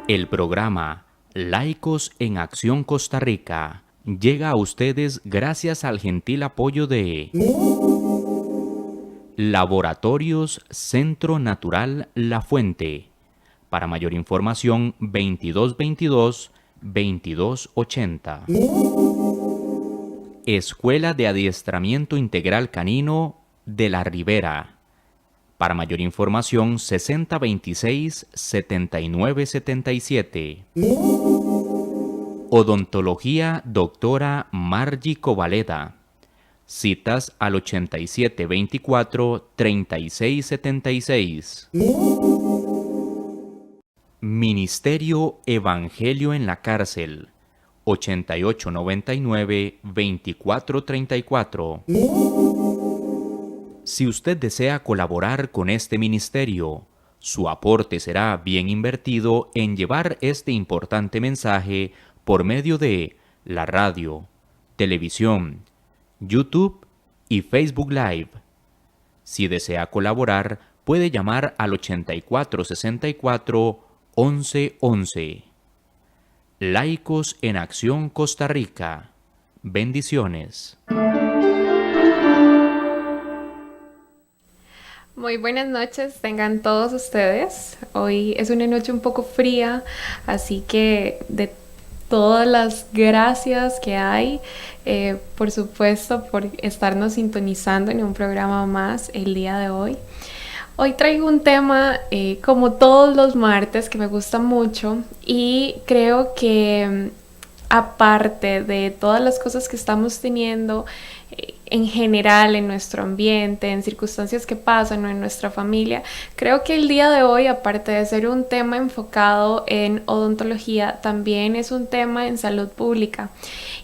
El programa Laicos en Acción Costa Rica llega a ustedes gracias al gentil apoyo de Laboratorios Centro Natural La Fuente. Para mayor información, 2222-2280. Escuela de Adiestramiento Integral Canino de la Ribera. Para mayor información, 6026-7977. Odontología Doctora Margie Covaleda. Citas al 8724-3676. Ministerio Evangelio en la Cárcel. 8899-2434. Si usted desea colaborar con este ministerio, su aporte será bien invertido en llevar este importante mensaje por medio de la radio, televisión, YouTube y Facebook Live. Si desea colaborar, puede llamar al 8464-1111. Laicos en Acción Costa Rica. Bendiciones. Muy buenas noches, tengan todos ustedes. Hoy es una noche un poco fría, así que de todas las gracias que hay, por supuesto, por estarnos sintonizando en un programa más el día de hoy. Hoy traigo un tema, como todos los martes, que me gusta mucho y creo que aparte de todas las cosas que estamos teniendo en general en nuestro ambiente, en circunstancias que pasan o en nuestra familia, creo que el día de hoy, aparte de ser un tema enfocado en odontología, también es un tema en salud pública.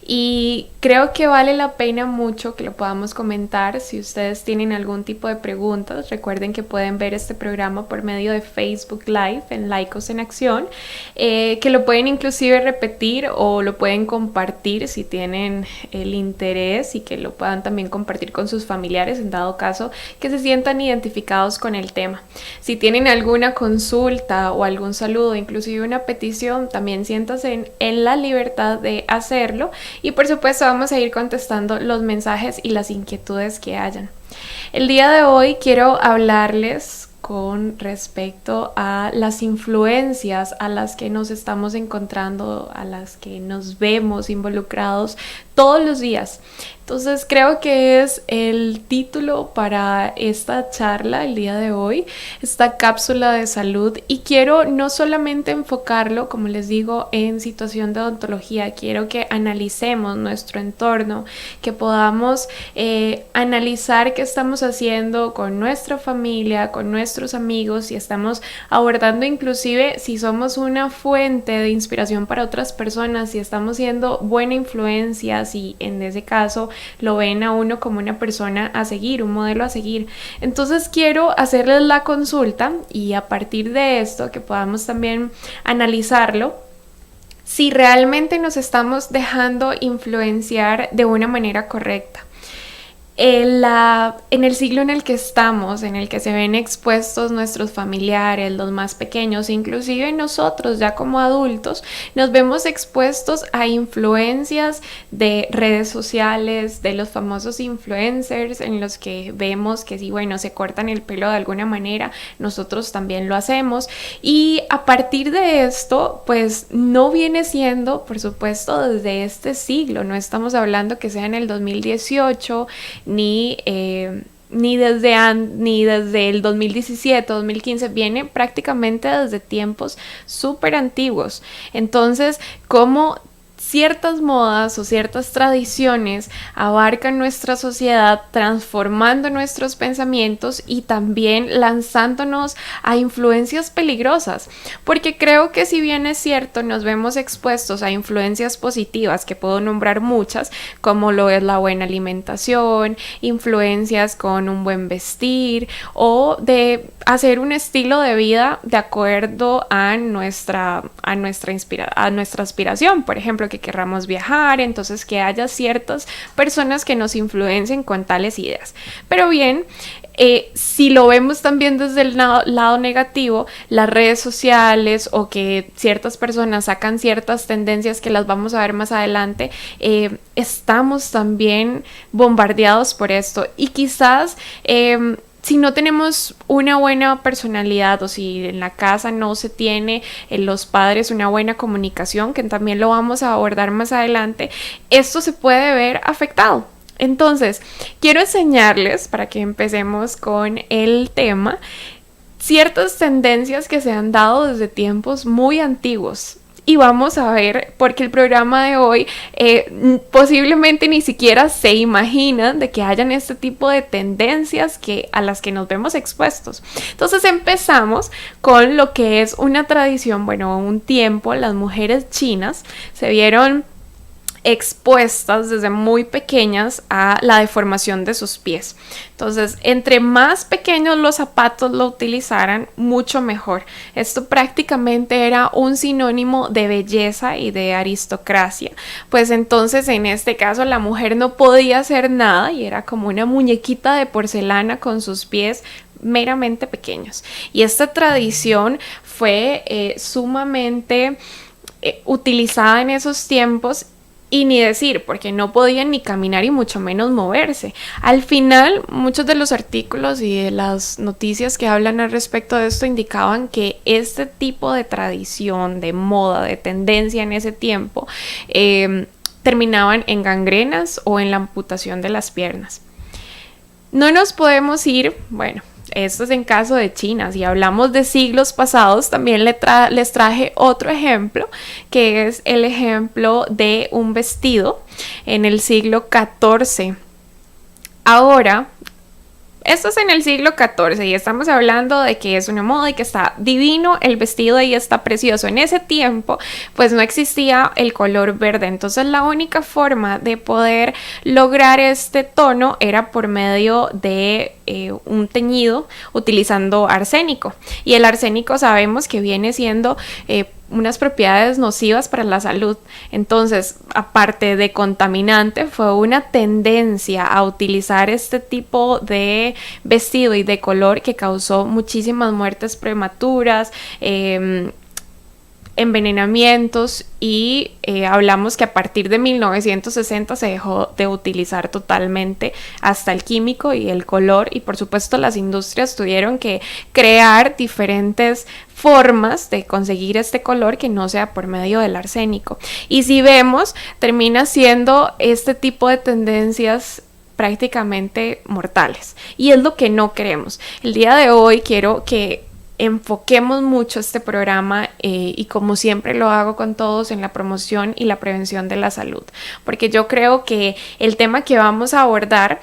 Y creo que vale la pena mucho que lo podamos comentar. Si ustedes tienen algún tipo de preguntas, recuerden que pueden ver este programa por medio de Facebook Live en Laicos en Acción, que lo pueden inclusive repetir o lo pueden compartir si tienen el interés, y que lo puedan también compartir con sus familiares en dado caso que se sientan identificados con el tema. Si tienen alguna consulta o algún saludo, inclusive una petición, también siéntanse en la libertad de hacerlo. Y por supuesto vamos a ir contestando los mensajes y las inquietudes que hayan. El día de hoy quiero hablarles con respecto a las influencias a las que nos estamos encontrando, a las que nos vemos involucrados todos los días. Entonces creo que es el título para esta charla el día de hoy, esta cápsula de salud, y quiero no solamente enfocarlo, como les digo, en situación de odontología. Quiero que analicemos nuestro entorno, que podamos analizar qué estamos haciendo con nuestra familia, con nuestros amigos, si estamos abordando inclusive si somos una fuente de inspiración para otras personas, si estamos siendo buena influencia, si en ese caso lo ven a uno como una persona a seguir, un modelo a seguir. Entonces quiero hacerles la consulta, y a partir de esto que podamos también analizarlo, si realmente nos estamos dejando influenciar de una manera correcta. En el siglo en el que estamos, en el que se ven expuestos nuestros familiares, los más pequeños, inclusive nosotros ya como adultos, nos vemos expuestos a influencias de redes sociales, de los famosos influencers, en los que vemos que si, bueno, se cortan el pelo de alguna manera, nosotros también lo hacemos. Y a partir de esto, pues no viene siendo, por supuesto, desde este siglo, no estamos hablando que sea en el 2018, ni desde el 2017, 2015, viene prácticamente desde tiempos súper antiguos. Entonces, ¿cómo ciertas modas o ciertas tradiciones abarcan nuestra sociedad, transformando nuestros pensamientos y también lanzándonos a influencias peligrosas? Porque creo que, si bien es cierto, nos vemos expuestos a influencias positivas, que puedo nombrar muchas, como lo es la buena alimentación, influencias con un buen vestir, o de hacer un estilo de vida de acuerdo a nuestra aspiración, por ejemplo, que querramos viajar, entonces que haya ciertas personas que nos influencien con tales ideas. Pero bien, Si lo vemos también desde el lado negativo, las redes sociales o que ciertas personas sacan ciertas tendencias que las vamos a ver más adelante, estamos también bombardeados por esto y quizás si no tenemos una buena personalidad o si en la casa no se tiene en los padres una buena comunicación, que también lo vamos a abordar más adelante, esto se puede ver afectado. Entonces, quiero enseñarles, para que empecemos con el tema, ciertas tendencias que se han dado desde tiempos muy antiguos. Y vamos a ver, porque el programa de hoy posiblemente ni siquiera se imaginan de que hayan este tipo de tendencias a las que nos vemos expuestos. Entonces empezamos con lo que es una tradición, bueno, un tiempo las mujeres chinas se vieron expuestas desde muy pequeñas a la deformación de sus pies. Entonces, entre más pequeños los zapatos lo utilizaran, mucho mejor. Esto prácticamente era un sinónimo de belleza y de aristocracia. Pues entonces, en este caso, la mujer no podía hacer nada y era como una muñequita de porcelana con sus pies meramente pequeños. Y esta tradición fue sumamente utilizada en esos tiempos. Y ni decir, porque no podían ni caminar y mucho menos moverse. Al final, muchos de los artículos y de las noticias que hablan al respecto de esto indicaban que este tipo de tradición, de moda, de tendencia en ese tiempo, terminaban en gangrenas o en la amputación de las piernas. No nos podemos ir, bueno, esto es en caso de China. Si hablamos de siglos pasados, también les traje otro ejemplo, que es el ejemplo de un vestido en el siglo XIV. Ahora, esto es en el siglo XIV y estamos hablando de que es una moda y que está divino el vestido y está precioso. En ese tiempo, pues no existía el color verde. Entonces la única forma de poder lograr este tono era por medio de un teñido utilizando arsénico. Y el arsénico sabemos que viene siendo unas propiedades nocivas para la salud. Entonces, aparte de contaminante, fue una tendencia a utilizar este tipo de vestido y de color que causó muchísimas muertes prematuras, envenenamientos y hablamos que a partir de 1960 se dejó de utilizar totalmente hasta el químico y el color, y por supuesto las industrias tuvieron que crear diferentes formas de conseguir este color que no sea por medio del arsénico. Y si vemos, termina siendo este tipo de tendencias prácticamente mortales, y es lo que no queremos. El día de hoy quiero que enfoquemos mucho este programa y como siempre lo hago con todos, en la promoción y la prevención de la salud, porque yo creo que el tema que vamos a abordar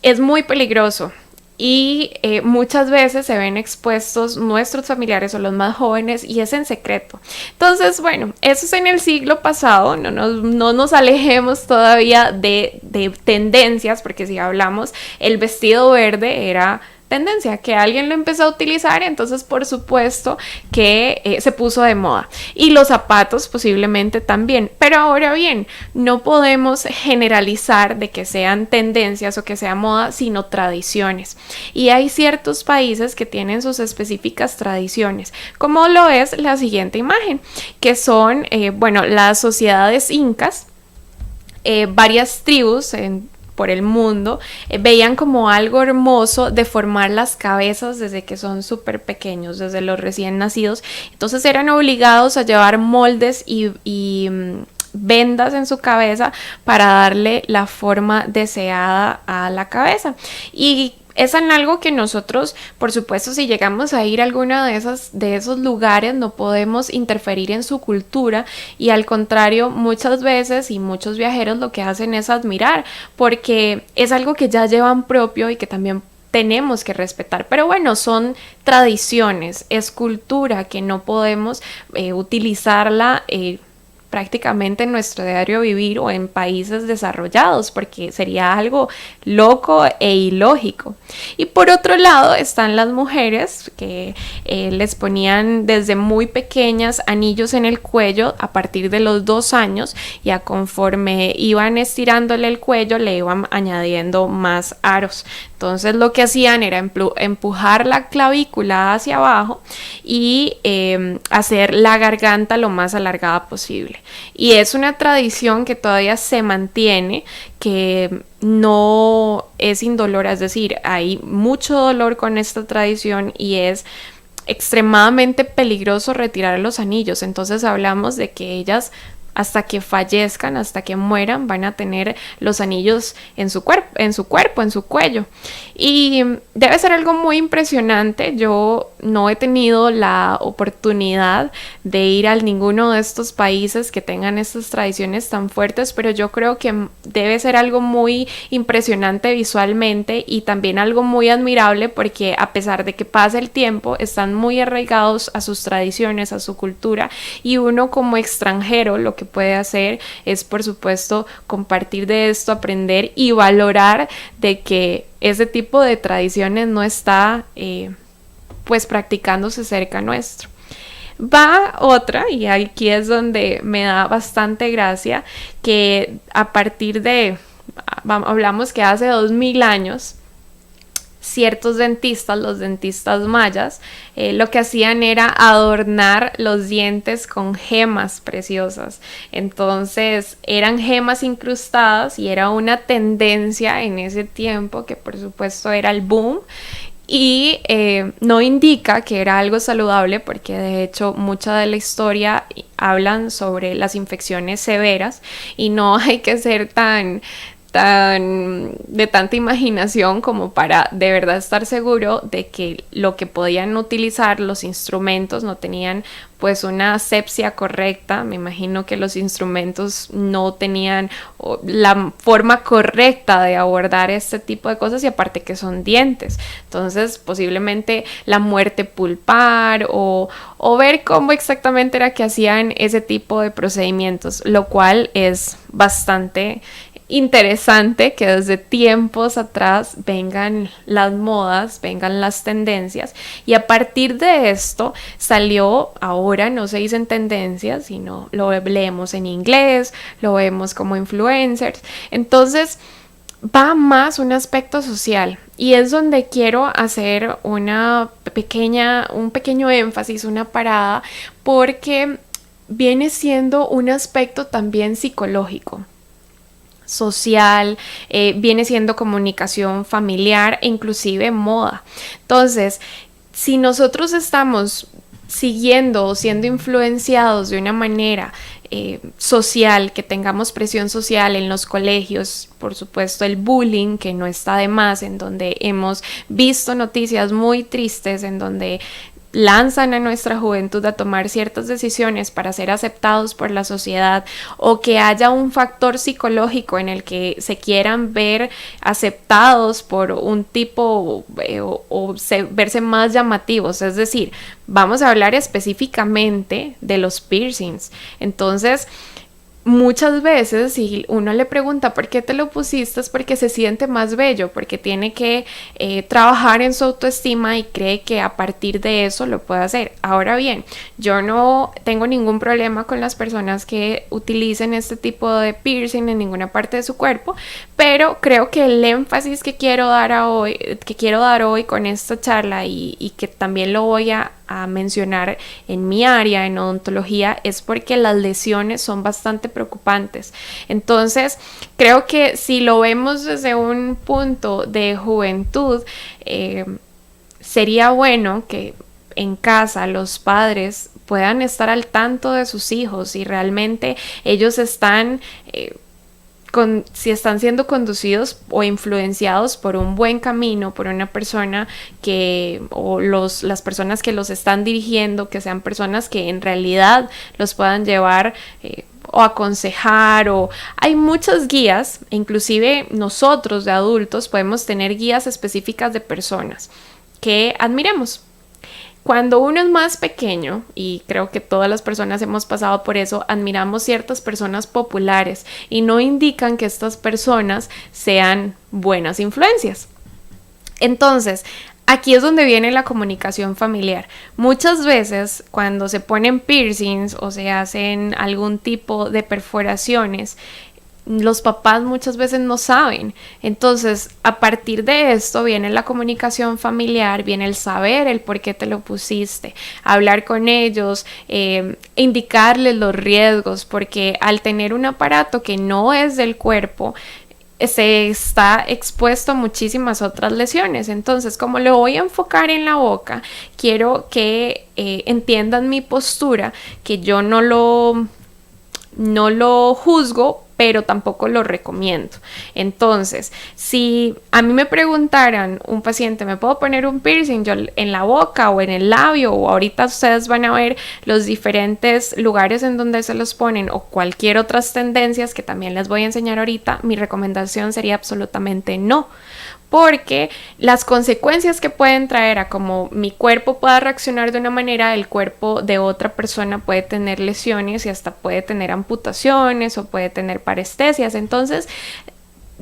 es muy peligroso y muchas veces se ven expuestos nuestros familiares o los más jóvenes y es en secreto. Entonces, bueno, eso es en el siglo pasado, no nos alejemos todavía de tendencias, porque si hablamos, el vestido verde era tendencia, que alguien lo empezó a utilizar, entonces por supuesto que se puso de moda, y los zapatos posiblemente también. Pero ahora bien, no podemos generalizar de que sean tendencias o que sea moda, sino tradiciones, y hay ciertos países que tienen sus específicas tradiciones, como lo es la siguiente imagen, que son bueno, las sociedades incas. Varias tribus por el mundo veían como algo hermoso deformar las cabezas desde que son súper pequeños, desde los recién nacidos. Entonces eran obligados a llevar moldes y vendas en su cabeza para darle la forma deseada a la cabeza. Y es en algo que nosotros, por supuesto, si llegamos a ir a alguno de esos lugares, no podemos interferir en su cultura, y al contrario, muchas veces y muchos viajeros lo que hacen es admirar, porque es algo que ya llevan propio y que también tenemos que respetar. Pero bueno, son tradiciones, es cultura que no podemos utilizarla prácticamente en nuestro diario vivir o en países desarrollados, porque sería algo loco e ilógico. Y por otro lado están las mujeres que les ponían desde muy pequeñas anillos en el cuello a partir de los 2 años, y conforme iban estirándole el cuello le iban añadiendo más aros. Entonces lo que hacían era empujar la clavícula hacia abajo y hacer la garganta lo más alargada posible. Y es una tradición que todavía se mantiene, que no es indolora, es decir, hay mucho dolor con esta tradición y es extremadamente peligroso retirar los anillos. Entonces hablamos de que ellas, hasta que fallezcan, hasta que mueran, van a tener los anillos en su cuerpo, en su cuello. Y debe ser algo muy impresionante. Yo no he tenido la oportunidad de ir a ninguno de estos países que tengan estas tradiciones tan fuertes, pero yo creo que debe ser algo muy impresionante visualmente y también algo muy admirable, porque a pesar de que pase el tiempo, están muy arraigados a sus tradiciones, a su cultura, y uno como extranjero lo que puede hacer es, por supuesto, compartir de esto, aprender y valorar de que ese tipo de tradiciones no está pues practicándose cerca nuestro. Va otra, y aquí es donde me da bastante gracia, que a partir de, hablamos que hace 2000 años, ciertos dentistas, los dentistas mayas, lo que hacían era adornar los dientes con gemas preciosas. Entonces eran gemas incrustadas y era una tendencia en ese tiempo, que por supuesto era el boom. Y no indica que era algo saludable, porque de hecho mucha de la historia hablan sobre las infecciones severas y no hay que ser de tanta imaginación como para de verdad estar seguro de que lo que podían utilizar, los instrumentos, no tenían pues una asepsia correcta. Me imagino que los instrumentos no tenían la forma correcta de abordar este tipo de cosas, y aparte que son dientes, entonces posiblemente la muerte pulpar o ver cómo exactamente era que hacían ese tipo de procedimientos, lo cual es bastante interesante que desde tiempos atrás vengan las modas, vengan las tendencias, y a partir de esto salió, ahora no se dicen tendencias, sino lo leemos en inglés, lo vemos como influencers. Entonces va más un aspecto social, y es donde quiero hacer un pequeño énfasis, una parada, porque viene siendo un aspecto también psicológico, social, viene siendo comunicación familiar e inclusive moda. Entonces, si nosotros estamos siguiendo o siendo influenciados de una manera social, que tengamos presión social en los colegios, por supuesto el bullying, que no está de más, en donde hemos visto noticias muy tristes en donde lanzan a nuestra juventud a tomar ciertas decisiones para ser aceptados por la sociedad, o que haya un factor psicológico en el que se quieran ver aceptados por un tipo verse más llamativos. Es decir, vamos a hablar específicamente de los piercings. Entonces, muchas veces, si uno le pregunta por qué te lo pusiste, es porque se siente más bello, porque tiene que trabajar en su autoestima y cree que a partir de eso lo puede hacer. Ahora bien, yo no tengo ningún problema con las personas que utilicen este tipo de piercing en ninguna parte de su cuerpo, pero creo que el énfasis que quiero dar hoy con esta charla, y que también lo voy a mencionar en mi área, en odontología, es porque las lesiones son bastante preocupantes. Entonces, creo que si lo vemos desde un punto de juventud, sería bueno que en casa los padres puedan estar al tanto de sus hijos, y realmente ellos están si están siendo conducidos o influenciados por un buen camino, por una persona las personas que los están dirigiendo, que sean personas que en realidad los puedan llevar o aconsejar. O hay muchas guías, inclusive nosotros de adultos podemos tener guías específicas de personas que admiremos. Cuando uno es más pequeño, y creo que todas las personas hemos pasado por eso, admiramos ciertas personas populares y no indican que estas personas sean buenas influencias. Entonces, aquí es donde viene la comunicación familiar. Muchas veces cuando se ponen piercings o se hacen algún tipo de perforaciones, los papás muchas veces no saben. Entonces, a partir de esto viene la comunicación familiar, viene el saber el por qué te lo pusiste, hablar con ellos, indicarles los riesgos, porque al tener un aparato que no es del cuerpo, se está expuesto a muchísimas otras lesiones. Entonces, como lo voy a enfocar en la boca, quiero que entiendan mi postura, que yo no lo juzgo, pero tampoco lo recomiendo. Entonces, si a mí me preguntaran un paciente, ¿me puedo poner un piercing yo en la boca o en el labio? O ahorita ustedes van a ver los diferentes lugares en donde se los ponen o cualquier otras tendencias que también les voy a enseñar ahorita, mi recomendación sería absolutamente no. Porque las consecuencias que pueden traer a como mi cuerpo pueda reaccionar de una manera, el cuerpo de otra persona puede tener lesiones y hasta puede tener amputaciones o puede tener parestesias. Entonces,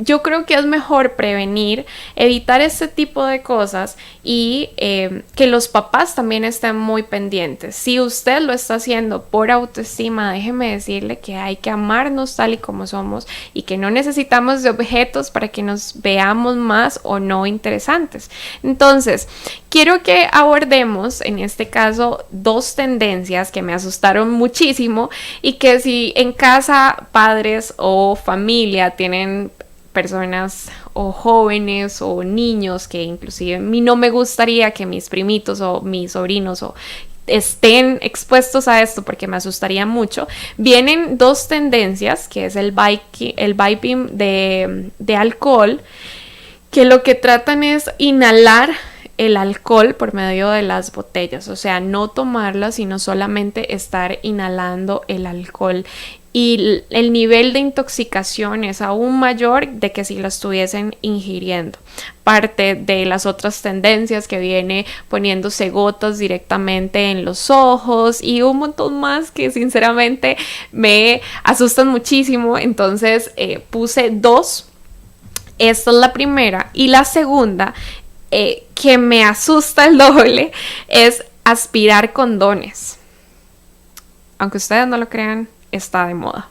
yo creo que es mejor prevenir, evitar este tipo de cosas y que los papás también estén muy pendientes. Si usted lo está haciendo por autoestima, déjeme decirle que hay que amarnos tal y como somos y que no necesitamos de objetos para que nos veamos más o no interesantes. Entonces, quiero que abordemos en este caso dos tendencias que me asustaron muchísimo y que si en casa padres o familia tienen personas o jóvenes o niños que inclusive a mí no me gustaría que mis primitos o mis sobrinos o estén expuestos a esto porque me asustaría mucho. Vienen dos tendencias, que es el vaping de alcohol, que lo que tratan es inhalar el alcohol por medio de las botellas, o sea, no tomarla, sino solamente estar inhalando el alcohol. Y el nivel de intoxicación es aún mayor de que si la estuviesen ingiriendo. Parte de las otras tendencias que viene poniéndose gotas directamente en los ojos y un montón más que sinceramente me asustan muchísimo. Entonces puse dos. Esta es la primera. Y la segunda, que me asusta el doble, es aspirar condones. Aunque ustedes no lo crean, está de moda.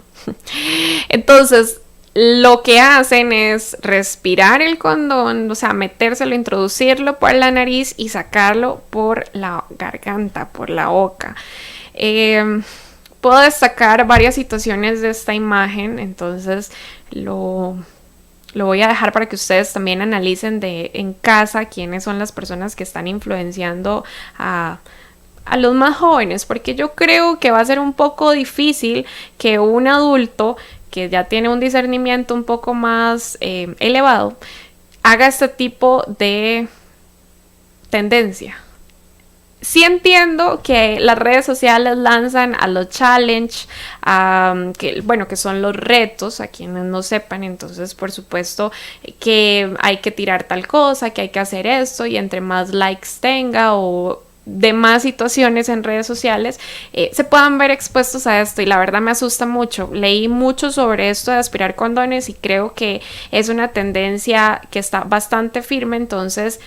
Entonces, lo que hacen es respirar el condón, o sea, metérselo, introducirlo por la nariz y sacarlo por la garganta, por la boca. Puedo destacar varias situaciones de esta imagen, entonces lo voy a dejar para que ustedes también analicen en casa quiénes son las personas que están influenciando a los más jóvenes, porque yo creo que va a ser un poco difícil que un adulto que ya tiene un discernimiento un poco más elevado haga este tipo de tendencia. Sí entiendo que las redes sociales lanzan a los challenge, que son los retos, a quienes no sepan, entonces por supuesto que hay que tirar tal cosa, que hay que hacer esto y entre más likes tenga o demás situaciones en redes sociales se puedan ver expuestos a esto y la verdad me asusta mucho. Leí mucho sobre esto de aspirar condones y creo que es una tendencia que está bastante firme, entonces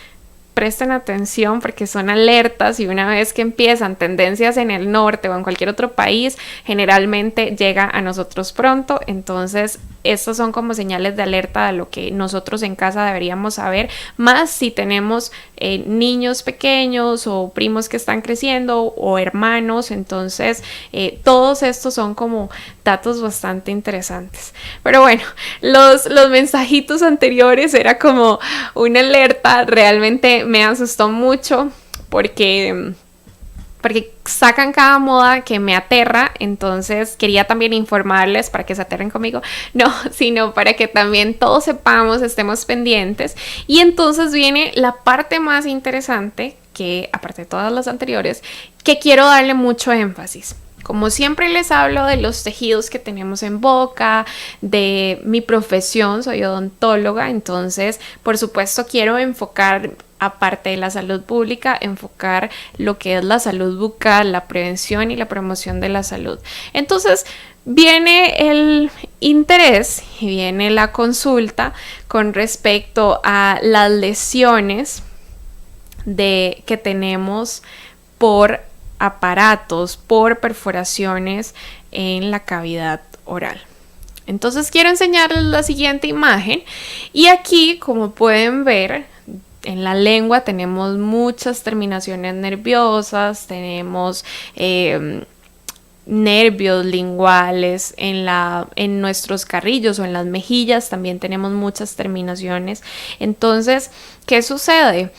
presten atención porque son alertas y una vez que empiezan tendencias en el norte o en cualquier otro país, generalmente llega a nosotros pronto. Entonces, estas son como señales de alerta de lo que nosotros en casa deberíamos saber, más si tenemos niños pequeños o primos que están creciendo o hermanos. Entonces, todos estos son como datos bastante interesantes. Pero bueno, los mensajitos anteriores era como una alerta. Realmente me asustó mucho porque sacan cada moda que me aterra, entonces quería también informarles para que se aterren conmigo, no, sino para que también todos sepamos, estemos pendientes. Y entonces viene la parte más interesante, que aparte de todas las anteriores, que quiero darle mucho énfasis. Como siempre les hablo de los tejidos que tenemos en boca, de mi profesión, soy odontóloga, entonces por supuesto quiero enfocar, aparte de la salud pública, enfocar lo que es la salud bucal, la prevención y la promoción de la salud. Entonces viene el interés y viene la consulta con respecto a las lesiones que tenemos por aparatos, por perforaciones en la cavidad oral. Entonces quiero enseñarles la siguiente imagen y aquí, como pueden ver, en la lengua tenemos muchas terminaciones nerviosas, tenemos nervios linguales, en nuestros carrillos o en las mejillas también tenemos muchas terminaciones. Entonces, ¿qué sucede?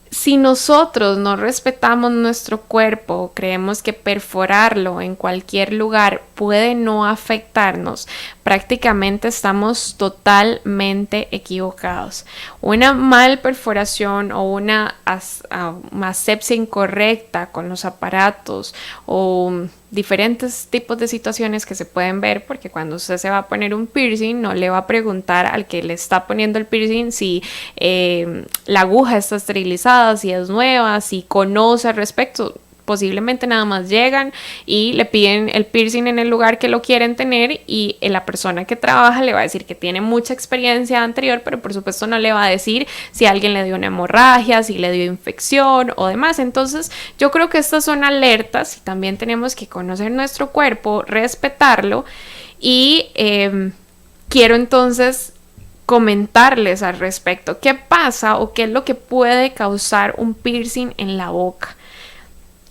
Si nosotros no respetamos nuestro cuerpo, creemos que perforarlo en cualquier lugar puede no afectarnos, prácticamente estamos totalmente equivocados. Una mal perforación o una asepsia incorrecta con los aparatos o diferentes tipos de situaciones que se pueden ver, porque cuando usted se va a poner un piercing no le va a preguntar al que le está poniendo el piercing si la aguja está esterilizada, si es nueva, si conoce al respecto. Posiblemente nada más llegan y le piden el piercing en el lugar que lo quieren tener y la persona que trabaja le va a decir que tiene mucha experiencia anterior, pero por supuesto no le va a decir si alguien le dio una hemorragia, si le dio infección o demás. Entonces yo creo que estas son alertas y también tenemos que conocer nuestro cuerpo, respetarlo y quiero entonces comentarles al respecto qué pasa o qué es lo que puede causar un piercing en la boca.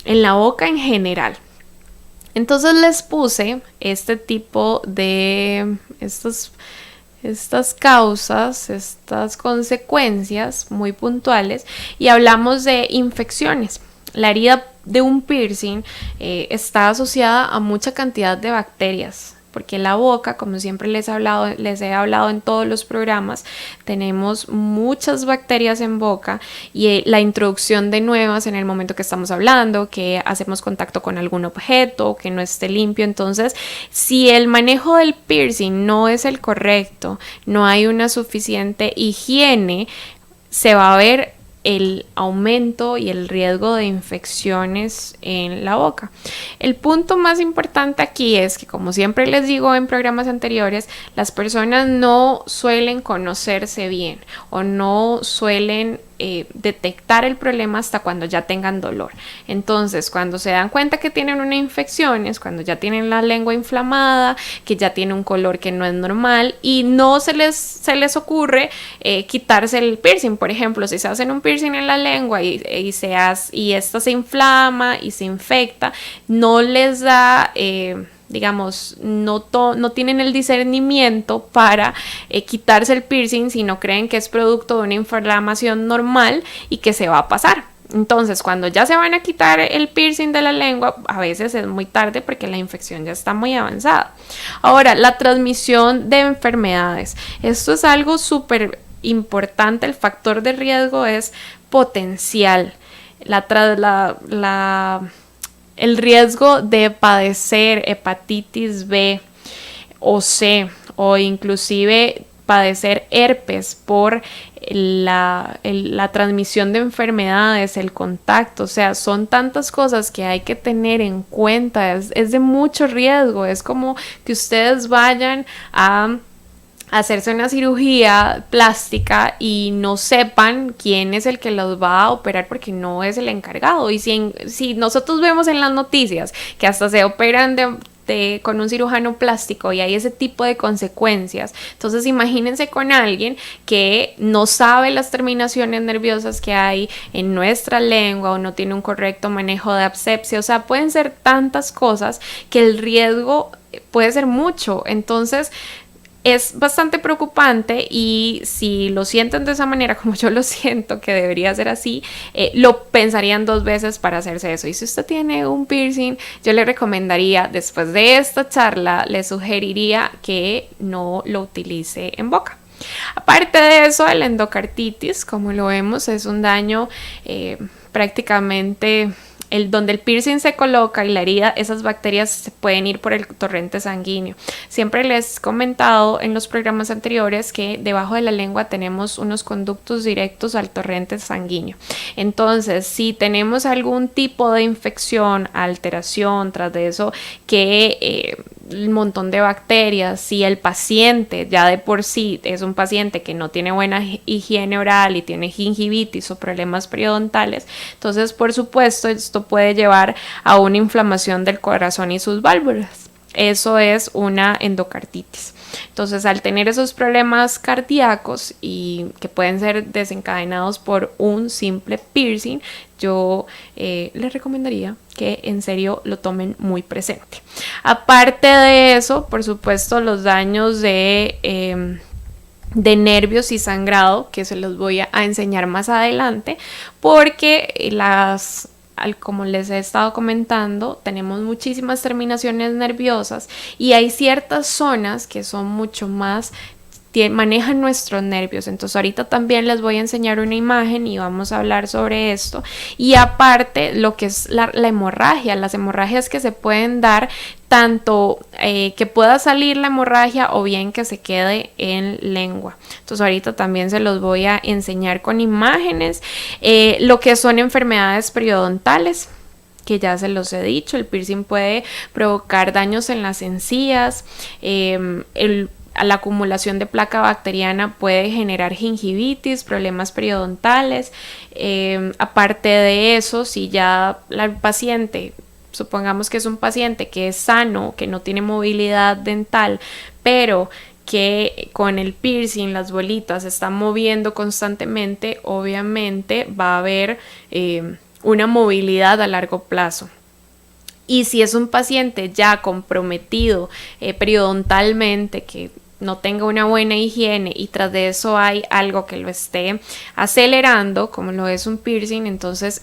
En la boca en general. Entonces les puse este tipo de estas causas, estas consecuencias muy puntuales y hablamos de infecciones. La herida de un piercing está asociada a mucha cantidad de bacterias. Porque la boca, como siempre les he hablado en todos los programas, tenemos muchas bacterias en boca y la introducción de nuevas en el momento que estamos hablando, que hacemos contacto con algún objeto, que no esté limpio. Entonces, si el manejo del piercing no es el correcto, no hay una suficiente higiene, se va a ver el aumento y el riesgo de infecciones en la boca. El punto más importante aquí es que, como siempre les digo en programas anteriores, las personas no suelen conocerse bien o no suelen detectar el problema hasta cuando ya tengan dolor. Entonces, cuando se dan cuenta que tienen una infección es cuando ya tienen la lengua inflamada, que ya tiene un color que no es normal y no se les ocurre quitarse el piercing. Por ejemplo, si se hacen un piercing en la lengua y esta se inflama y se infecta, no les da digamos, no tienen el discernimiento para quitarse el piercing, sino creen que es producto de una inflamación normal y que se va a pasar. Entonces, cuando ya se van a quitar el piercing de la lengua, a veces es muy tarde porque la infección ya está muy avanzada. Ahora, la transmisión de enfermedades. Esto es algo súper importante. El factor de riesgo es potencial. El riesgo de padecer hepatitis B o C o inclusive padecer herpes por la transmisión de enfermedades, el contacto, o sea, son tantas cosas que hay que tener en cuenta, es de mucho riesgo. Es como que ustedes vayan a hacerse una cirugía plástica y no sepan quién es el que los va a operar porque no es el encargado. Y si nosotros vemos en las noticias que hasta se operan con un cirujano plástico y hay ese tipo de consecuencias, entonces imagínense con alguien que no sabe las terminaciones nerviosas que hay en nuestra lengua o no tiene un correcto manejo de asepsia. O sea, pueden ser tantas cosas que el riesgo puede ser mucho. Entonces es bastante preocupante y si lo sienten de esa manera como yo lo siento que debería ser así, lo pensarían dos veces para hacerse eso. Y si usted tiene un piercing, yo le recomendaría, después de esta charla, le sugeriría que no lo utilice en boca. Aparte de eso, la endocarditis, como lo vemos, es un daño prácticamente donde el piercing se coloca y la herida, esas bacterias se pueden ir por el torrente sanguíneo. Siempre les he comentado en los programas anteriores que debajo de la lengua tenemos unos conductos directos al torrente sanguíneo. Entonces, si tenemos algún tipo de infección, alteración, tras de eso, que un montón de bacterias, si el paciente ya de por sí es un paciente que no tiene buena higiene oral y tiene gingivitis o problemas periodontales, entonces por supuesto esto puede llevar a una inflamación del corazón y sus válvulas. Eso es una endocarditis. Entonces, al tener esos problemas cardíacos y que pueden ser desencadenados por un simple piercing, yo les recomendaría que en serio lo tomen muy presente. Aparte de eso, por supuesto, los daños de nervios y sangrado, que se los voy a enseñar más adelante, porque como les he estado comentando, tenemos muchísimas terminaciones nerviosas y hay ciertas zonas que son mucho más manejan nuestros nervios. Entonces ahorita también les voy a enseñar una imagen y vamos a hablar sobre esto. Y aparte lo que es la hemorragia, las hemorragias que se pueden dar, tanto que pueda salir la hemorragia o bien que se quede en lengua. Entonces ahorita también se los voy a enseñar con imágenes. Lo que son enfermedades periodontales, que ya se los he dicho, el piercing puede provocar daños en las encías, la acumulación de placa bacteriana puede generar gingivitis, problemas periodontales. Aparte de eso, si ya el paciente, supongamos que es un paciente que es sano, que no tiene movilidad dental, pero que con el piercing las bolitas se están moviendo constantemente, obviamente va a haber una movilidad a largo plazo. Y si es un paciente ya comprometido periodontalmente, que no tenga una buena higiene y tras de eso hay algo que lo esté acelerando, como lo es un piercing, entonces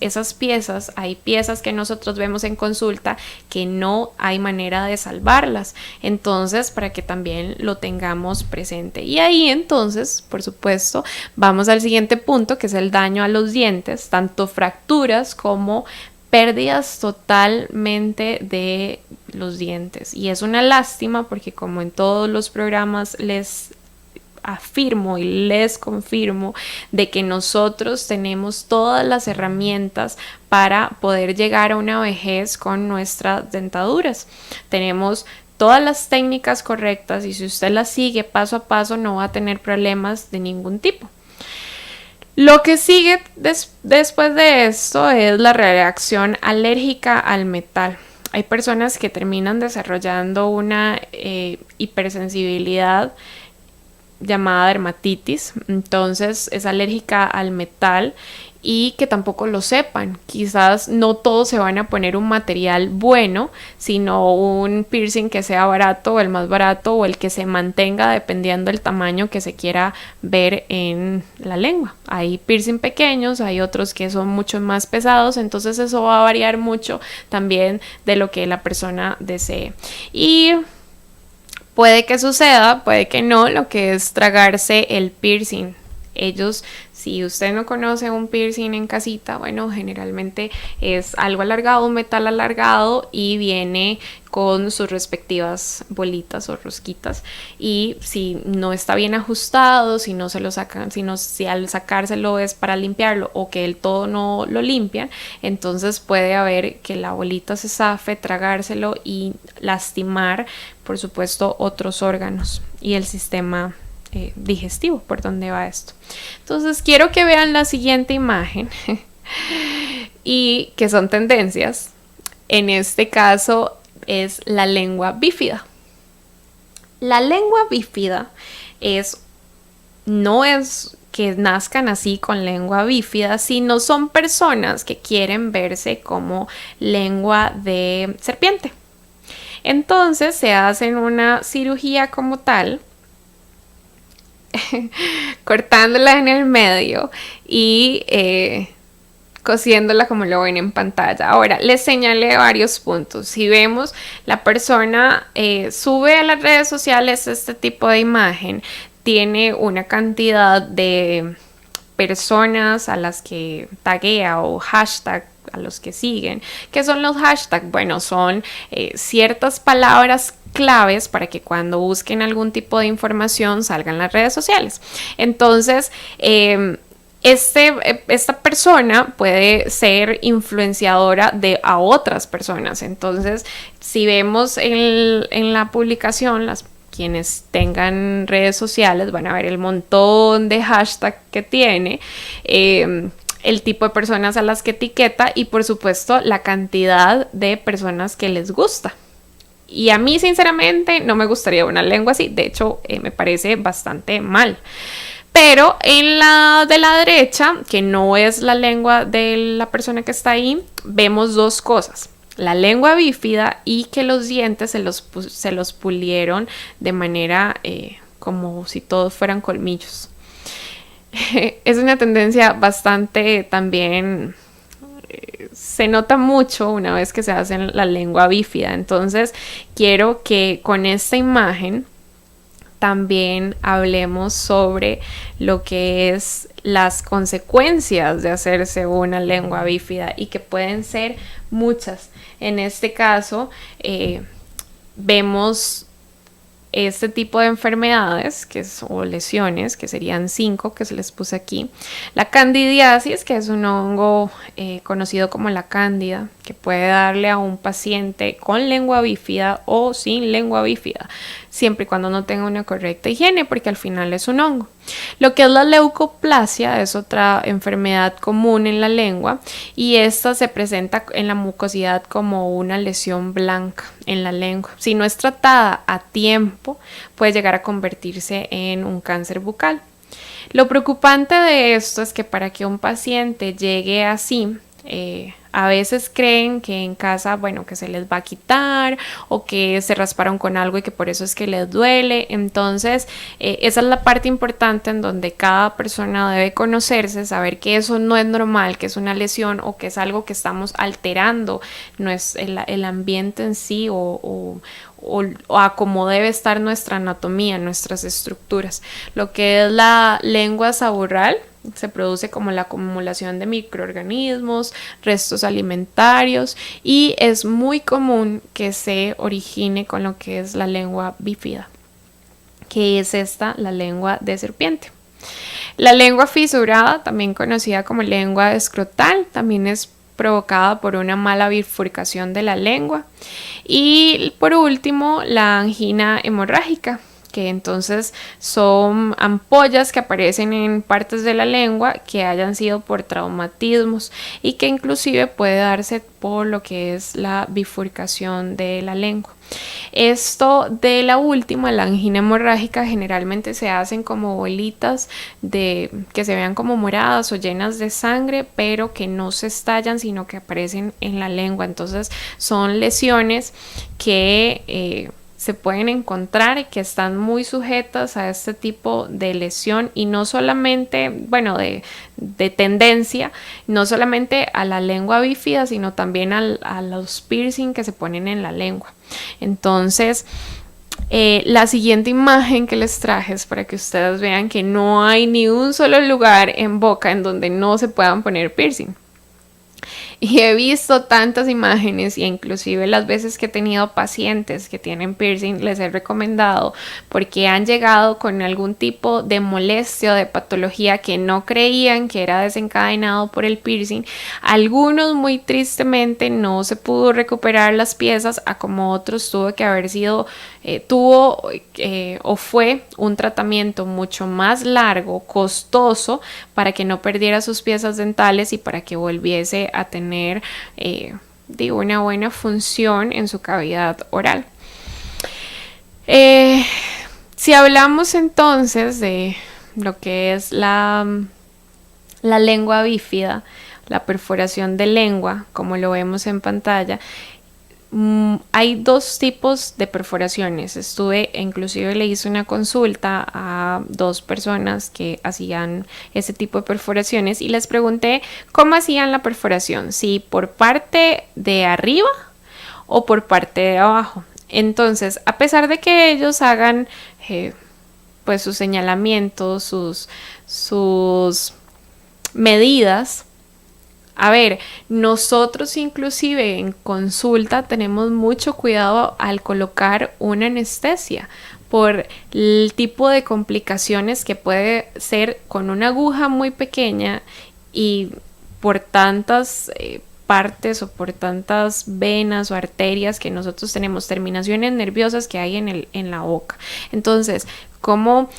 hay piezas que nosotros vemos en consulta que no hay manera de salvarlas. Entonces, para que también lo tengamos presente. Y ahí entonces, por supuesto, vamos al siguiente punto, que es el daño a los dientes, tanto fracturas como pérdidas totalmente de los dientes. Y es una lástima porque, como en todos los programas les afirmo y les confirmo, de que nosotros tenemos todas las herramientas para poder llegar a una vejez con nuestras dentaduras. Tenemos todas las técnicas correctas y si usted las sigue paso a paso no va a tener problemas de ningún tipo. Lo que sigue después de esto es la reacción alérgica al metal. Hay personas que terminan desarrollando una hipersensibilidad llamada dermatitis, entonces es alérgica al metal y que tampoco lo sepan. Quizás no todos se van a poner un material bueno, sino un piercing que sea barato o el más barato o el que se mantenga dependiendo del tamaño que se quiera ver en la lengua. Hay piercing pequeños, hay otros que son mucho más pesados, entonces eso va a variar mucho también de lo que la persona desee. Y puede que suceda, puede que no, lo que es tragarse el piercing. Si usted no conoce un piercing en casita, bueno, generalmente es algo alargado, un metal alargado y viene con sus respectivas bolitas o rosquitas, y si no está bien ajustado, si no se lo sacan, si al sacárselo es para limpiarlo o que el todo no lo limpian, entonces puede haber que la bolita se zafe, tragárselo y lastimar, por supuesto, otros órganos y el sistema digestivo, por donde va esto. Entonces quiero que vean la siguiente imagen y que son tendencias. En este caso es la lengua bífida. La lengua bífida no es que nazcan así con lengua bífida, sino son personas que quieren verse como lengua de serpiente. Entonces se hacen una cirugía como tal, cortándola en el medio y cosiéndola como lo ven en pantalla. Ahora les señalé varios puntos. Si vemos, la persona sube a las redes sociales este tipo de imagen, tiene una cantidad de personas a las que taguea o hashtag a los que siguen. ¿Qué son los hashtags? Bueno, son ciertas palabras claves para que cuando busquen algún tipo de información salgan las redes sociales. Entonces, esta persona puede ser influenciadora a otras personas. Entonces, si vemos en la publicación, quienes tengan redes sociales van a ver el montón de hashtag que tiene, el tipo de personas a las que etiqueta y por supuesto la cantidad de personas que les gusta. Y a mí sinceramente no me gustaría una lengua así, de hecho me parece bastante mal. Pero en la de la derecha, que no es la lengua de la persona que está ahí, vemos dos cosas. La lengua bífida y que los dientes se los pulieron de manera como si todos fueran colmillos. Es una tendencia bastante también, se nota mucho una vez que se hace la lengua bífida. Entonces quiero que con esta imagen también hablemos sobre lo que es las consecuencias de hacerse una lengua bífida y que pueden ser muchas. En este caso vemos este tipo de enfermedades o lesiones, que serían 5 que se les puse aquí. La candidiasis, que es un hongo conocido como la cándida, que puede darle a un paciente con lengua bífida o sin lengua bífida, siempre y cuando no tenga una correcta higiene, porque al final es un hongo. Lo que es la leucoplasia es otra enfermedad común en la lengua y esta se presenta en la mucosidad como una lesión blanca en la lengua. Si no es tratada a tiempo, puede llegar a convertirse en un cáncer bucal. Lo preocupante de esto es que para que un paciente llegue así, a veces creen que en casa, bueno, que se les va a quitar o que se rasparon con algo y que por eso es que les duele. Entonces, esa es la parte importante en donde cada persona debe conocerse, saber que eso no es normal, que es una lesión o que es algo que estamos alterando, no es el ambiente en sí o a cómo debe estar nuestra anatomía, nuestras estructuras. Lo que es la lengua saburral se produce como la acumulación de microorganismos, restos alimentarios y es muy común que se origine con lo que es la lengua bífida, que es la lengua de serpiente. La lengua fisurada, también conocida como lengua escrotal, también es provocada por una mala bifurcación de la lengua. Y por último, la angina hemorrágica, que entonces son ampollas que aparecen en partes de la lengua que hayan sido por traumatismos y que inclusive puede darse por lo que es la bifurcación de la lengua. Esto de la última, la angina hemorrágica, generalmente se hacen como bolitas que se vean como moradas o llenas de sangre, pero que no se estallan, sino que aparecen en la lengua. Entonces son lesiones que se pueden encontrar y que están muy sujetas a este tipo de lesión y no solamente, bueno, de tendencia, no solamente a la lengua bífida, sino también a los piercing que se ponen en la lengua. Entonces, la siguiente imagen que les traje es para que ustedes vean que no hay ni un solo lugar en boca en donde no se puedan poner piercing. Y he visto tantas imágenes y inclusive las veces que he tenido pacientes que tienen piercing les he recomendado porque han llegado con algún tipo de molestia o de patología que no creían que era desencadenado por el piercing. Algunos muy tristemente no se pudo recuperar las piezas, a como otros tuvo que haber sido o fue un tratamiento mucho más largo, costoso, para que no perdiera sus piezas dentales y para que volviese a tener una buena función en su cavidad oral. Si hablamos entonces de lo que es la lengua bífida, la perforación de lengua, como lo vemos en pantalla, hay dos tipos de perforaciones. Inclusive le hice una consulta a 2 personas que hacían ese tipo de perforaciones y les pregunté cómo hacían la perforación, si por parte de arriba o por parte de abajo. Entonces, a pesar de que ellos hagan pues sus señalamientos, sus medidas. A ver, nosotros inclusive en consulta tenemos mucho cuidado al colocar una anestesia por el tipo de complicaciones que puede ser con una aguja muy pequeña y por tantas partes o por tantas venas o arterias que nosotros tenemos, terminaciones nerviosas que hay en la boca. Entonces, ¿cómo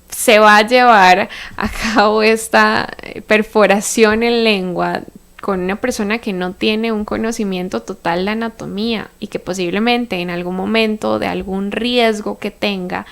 se va a llevar a cabo esta perforación en lengua con una persona que no tiene un conocimiento total de anatomía y que posiblemente en algún momento de algún riesgo que tenga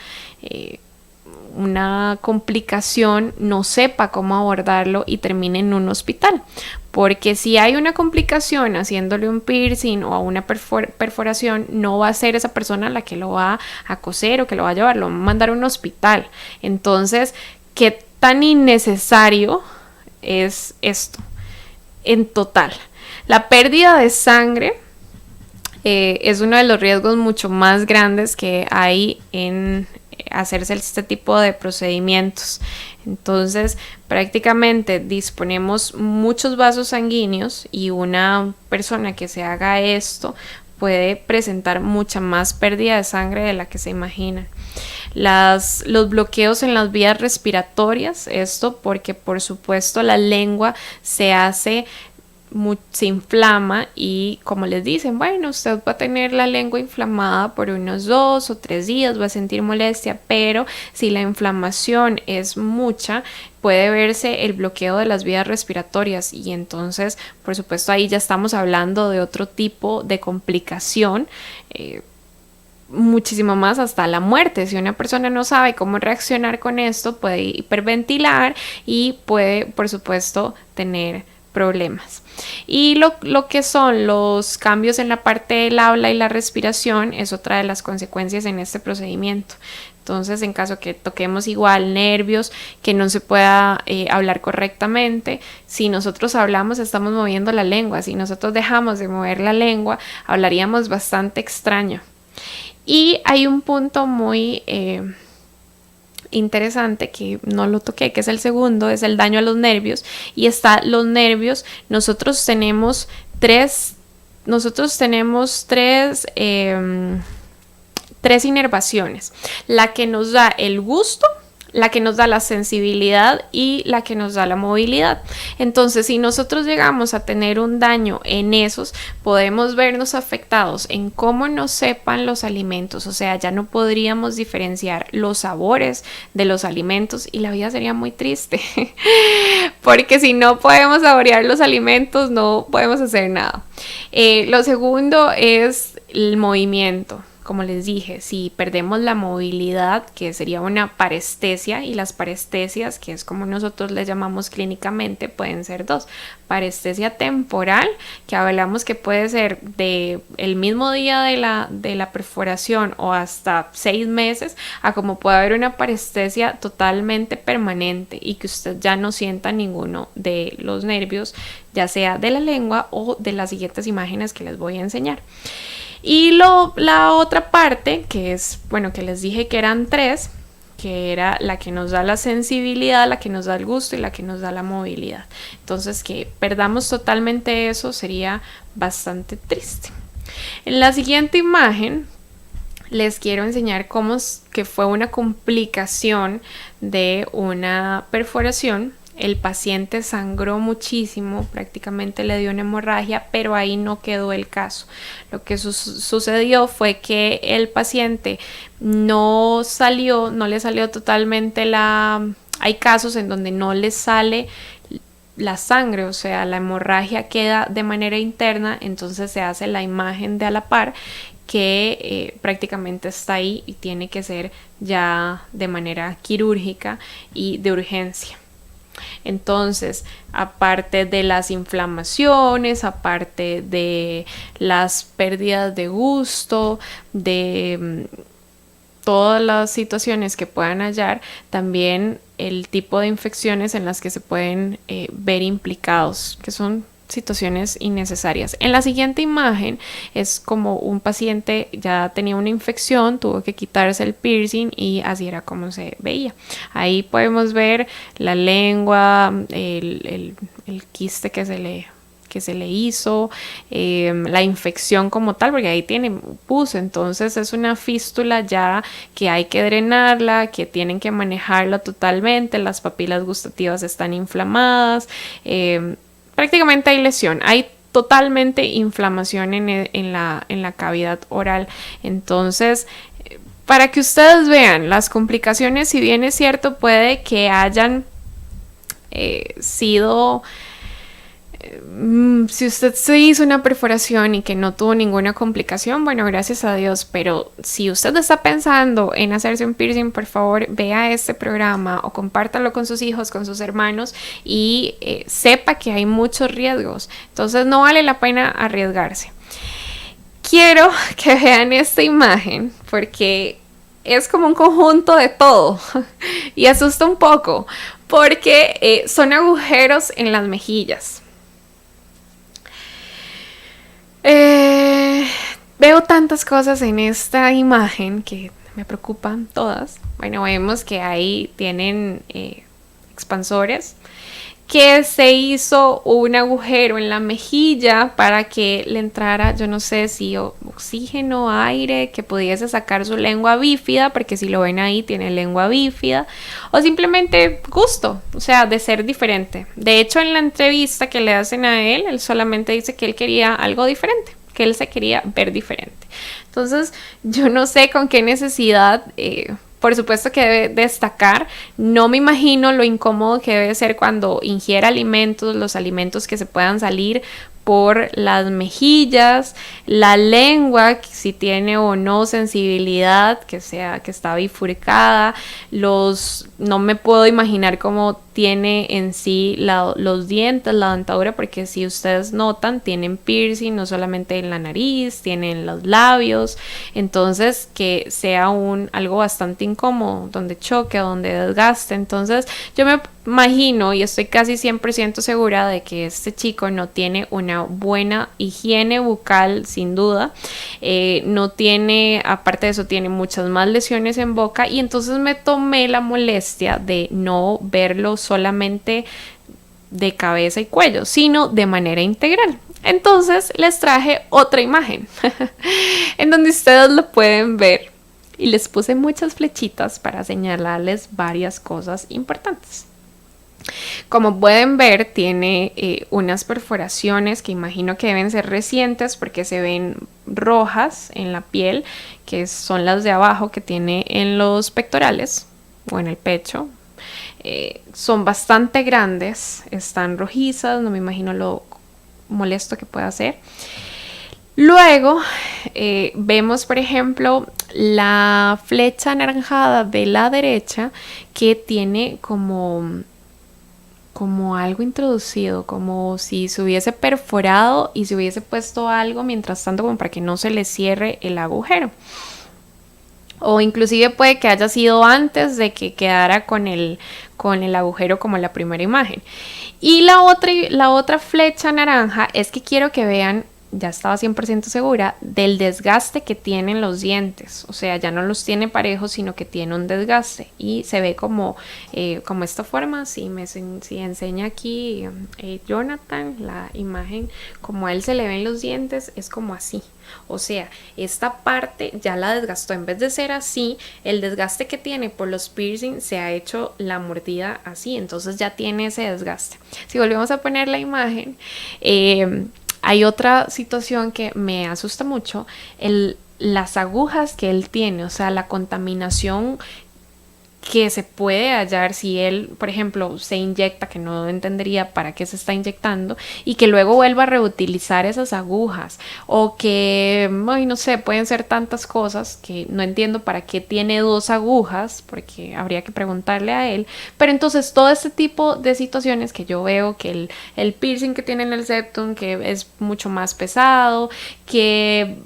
una complicación no sepa cómo abordarlo y termine en un hospital? Porque si hay una complicación haciéndole un piercing o una perforación, no va a ser esa persona la que lo va a coser o que lo va a llevar, lo va a mandar a un hospital. Entonces, ¿qué tan innecesario es esto? En total, la pérdida de sangre es uno de los riesgos mucho más grandes que hay en hacerse este tipo de procedimientos. Entonces, prácticamente disponemos muchos vasos sanguíneos y una persona que se haga esto puede presentar mucha más pérdida de sangre de la que se imaginan. Los bloqueos en las vías respiratorias, esto porque por supuesto la lengua se inflama y como les dicen, bueno, usted va a tener la lengua inflamada por unos 2 o 3 días, va a sentir molestia, pero si la inflamación es mucha, puede verse el bloqueo de las vías respiratorias y entonces, por supuesto, ahí ya estamos hablando de otro tipo de complicación, muchísimo más hasta la muerte. Si una persona no sabe cómo reaccionar con esto, puede hiperventilar y puede, por supuesto, tener problemas. Y lo que son los cambios en la parte del habla y la respiración es otra de las consecuencias en este procedimiento. Entonces, en caso que toquemos igual nervios, que no se pueda hablar correctamente, si nosotros hablamos estamos moviendo la lengua, si nosotros dejamos de mover la lengua, hablaríamos bastante extraño. Y hay un punto muy interesante que no lo toqué, que es el segundo, es el daño a los nervios. Y está los nervios, nosotros tenemos tres inervaciones: la que nos da el gusto, la que nos da la sensibilidad y la que nos da la movilidad. Entonces, si nosotros llegamos a tener un daño en esos, podemos vernos afectados en cómo nos sepan los alimentos. O sea, ya no podríamos diferenciar los sabores de los alimentos y la vida sería muy triste. Porque si no podemos saborear los alimentos, no podemos hacer nada. Lo segundo es el movimiento. Como les dije, si perdemos la movilidad, que sería una parestesia, y las parestesias, que es como nosotros les llamamos clínicamente, pueden ser dos: parestesia temporal, que hablamos que puede ser de el mismo día de la perforación o hasta 6 meses, a como puede haber una parestesia totalmente permanente y que usted ya no sienta ninguno de los nervios, ya sea de la lengua o de las siguientes imágenes que les voy a enseñar. Y la otra parte, que es, bueno, que les dije que eran 3, que era la que nos da la sensibilidad, la que nos da el gusto y la que nos da la movilidad. Entonces, que perdamos totalmente eso sería bastante triste. En la siguiente imagen les quiero enseñar cómo que fue una complicación de una perforación. El paciente sangró muchísimo, prácticamente le dio una hemorragia, pero ahí no quedó el caso. Lo que sucedió fue que el paciente no le salió totalmente hay casos en donde no le sale la sangre, o sea, la hemorragia queda de manera interna, entonces se hace la imagen de a la par, que prácticamente está ahí y tiene que ser ya de manera quirúrgica y de urgencia. Entonces, aparte de las inflamaciones, aparte de las pérdidas de gusto, de todas las situaciones que puedan hallar, también el tipo de infecciones en las que se pueden ver implicados, que son situaciones innecesarias. En la siguiente imagen es como un paciente ya tenía una infección, tuvo que quitarse el piercing y así era como se veía. Ahí podemos ver la lengua, el quiste que se le hizo, la infección como tal, porque ahí tiene pus, entonces es una fístula ya que hay que drenarla, que tienen que manejarla totalmente, las papilas gustativas están inflamadas, prácticamente hay lesión, hay totalmente inflamación en la cavidad oral. Entonces, para que ustedes vean las complicaciones, si bien es cierto, puede que hayan sido... Si usted se hizo una perforación y que no tuvo ninguna complicación, bueno, gracias a Dios, pero si usted está pensando en hacerse un piercing, por favor, vea este programa o compártalo con sus hijos, con sus hermanos y sepa que hay muchos riesgos, entonces no vale la pena arriesgarse. Quiero que vean esta imagen porque es como un conjunto de todo y asusta un poco porque son agujeros en las mejillas. Veo tantas cosas en esta imagen que me preocupan todas. Bueno, vemos que ahí tienen expansores, que se hizo un agujero en la mejilla para que le entrara, yo no sé si oxígeno, aire, que pudiese sacar su lengua bífida, porque si lo ven ahí tiene lengua bífida, o simplemente gusto, o sea, de ser diferente. De hecho, en la entrevista que le hacen a él solamente dice que él quería algo diferente, que él se quería ver diferente. Entonces, yo no sé con qué necesidad... por supuesto que debe destacar, no me imagino lo incómodo que debe ser cuando ingiera alimentos, los alimentos que se puedan salir por las mejillas, la lengua, si tiene o no sensibilidad, que está bifurcada, no me puedo imaginar cómo tiene en sí los dientes, la dentadura, porque si ustedes notan, tienen piercing no solamente en la nariz, tienen los labios, entonces que sea algo bastante incómodo, donde choque, donde desgaste. Entonces yo me imagino y estoy casi 100% segura de que este chico no tiene una buena higiene bucal, sin duda, no tiene, aparte de eso, tiene muchas más lesiones en boca, y entonces me tomé la molestia de no verlo solamente de cabeza y cuello, sino de manera integral. Entonces les traje otra imagen en donde ustedes lo pueden ver y les puse muchas flechitas para señalarles varias cosas importantes. Como pueden ver, tiene unas perforaciones que imagino que deben ser recientes porque se ven rojas en la piel, que son las de abajo que tiene en los pectorales o en el pecho. Son bastante grandes, están rojizas, no me imagino lo molesto que pueda ser. Luego vemos, por ejemplo, la flecha anaranjada de la derecha que tiene como algo introducido, como si se hubiese perforado y se hubiese puesto algo mientras tanto como para que no se le cierre el agujero. O inclusive puede que haya sido antes de que quedara con el agujero como en la primera imagen. Y la otra flecha naranja es que quiero que vean, ya estaba 100% segura, del desgaste que tienen los dientes. O sea, ya no los tiene parejos, sino que tiene un desgaste. Y se ve como esta forma. Si enseña aquí Jonathan la imagen, como a él se le ven los dientes, es como así. O sea, esta parte ya la desgastó. En vez de ser así, el desgaste que tiene por los piercing se ha hecho la mordida así. Entonces ya tiene ese desgaste. Si volvemos a poner la imagen, hay otra situación que me asusta mucho, las agujas que él tiene, o sea, la contaminación que se puede hallar si él, por ejemplo, se inyecta, que no entendería para qué se está inyectando, y que luego vuelva a reutilizar esas agujas, o que, no sé, pueden ser tantas cosas que no entiendo para qué tiene 2 agujas, porque habría que preguntarle a él. Pero entonces todo este tipo de situaciones que yo veo, que el piercing que tiene en el septum, que es mucho más pesado, que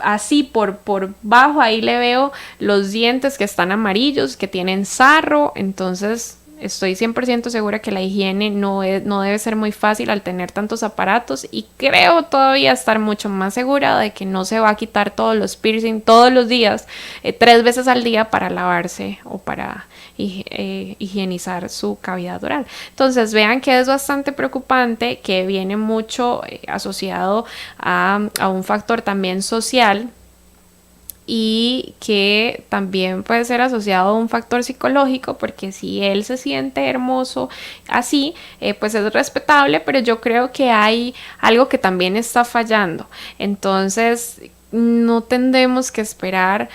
así por bajo ahí le veo los dientes que están amarillos, que tienen sarro. Entonces Estoy 100% segura que la higiene no debe ser muy fácil al tener tantos aparatos, y creo todavía estar mucho más segura de que no se va a quitar todos los piercing todos los días, 3 veces al día, para lavarse o para higienizar su cavidad oral. Entonces vean que es bastante preocupante, que viene mucho asociado a un factor también social, y que también puede ser asociado a un factor psicológico, porque si él se siente hermoso así, pues es respetable, pero yo creo que hay algo que también está fallando. Entonces no tendremos que esperar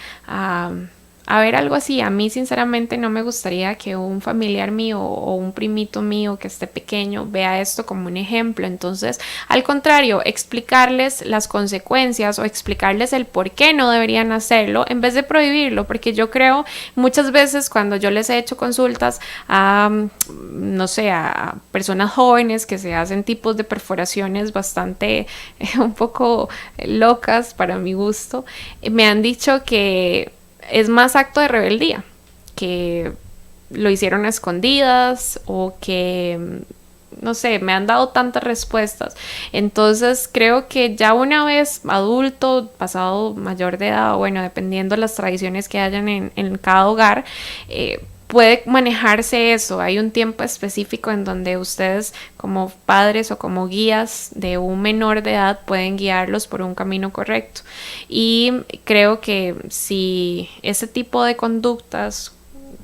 a ver algo así. A mí sinceramente no me gustaría que un familiar mío o un primito mío que esté pequeño vea esto como un ejemplo. Entonces, al contrario, explicarles las consecuencias o explicarles el por qué no deberían hacerlo en vez de prohibirlo, porque yo creo muchas veces cuando yo les he hecho consultas a, no sé, a personas jóvenes que se hacen tipos de perforaciones bastante un poco locas para mi gusto, me han dicho que es más acto de rebeldía, que lo hicieron a escondidas, o que, no sé, me han dado tantas respuestas. Entonces creo que ya una vez adulto, pasado mayor de edad, bueno, dependiendo de las tradiciones que hayan en cada hogar, puede manejarse eso. Hay un tiempo específico en donde ustedes, como padres o como guías de un menor de edad, pueden guiarlos por un camino correcto. Y creo que si ese tipo de conductas,